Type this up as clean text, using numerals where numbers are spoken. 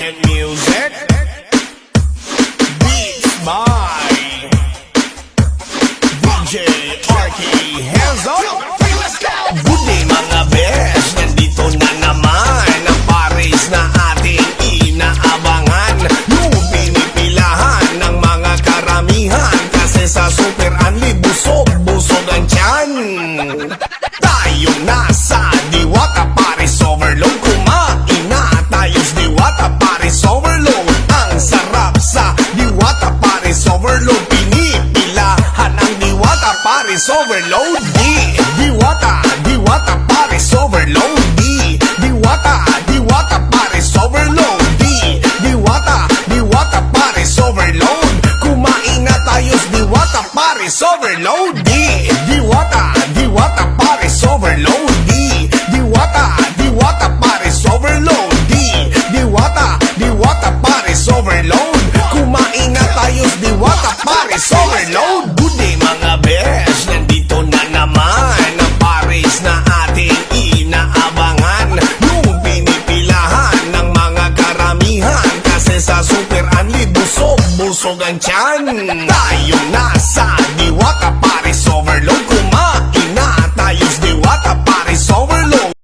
Making music. Beats by DJ Arky. Hands up. Good day mga bes, nandito na naman ang pares na ating inaabangan. Yung pinipilahan ng mga karamihan, kasi sa Super Unli busog ang tiyan. Tayo nasa Diwata Pares Overload, kumain na tayong Diwata Pares Overload. Ang sarap sa Diwata Pares Overload, pinipilahan ang Diwata Pares Overload. Diwata Pares Overload. Diwata Pares Overload. Diwata Pares Overload. Kumain na tayong Diwata Pares Overload. Diwata Pares Overload. Diwata Pares Overload. Diwata Pares Overload. Kumain na tayong Diwata Pares Overload. Good day mga bes, nandito na naman ang pares na ating inaabangan. Yung pinipilahan ng mga karamihan, kasi sa Super Unli busog ang tiyan. Tayo nasa Diwata Pares Overload, kumain na tayong Diwata Pares Overload.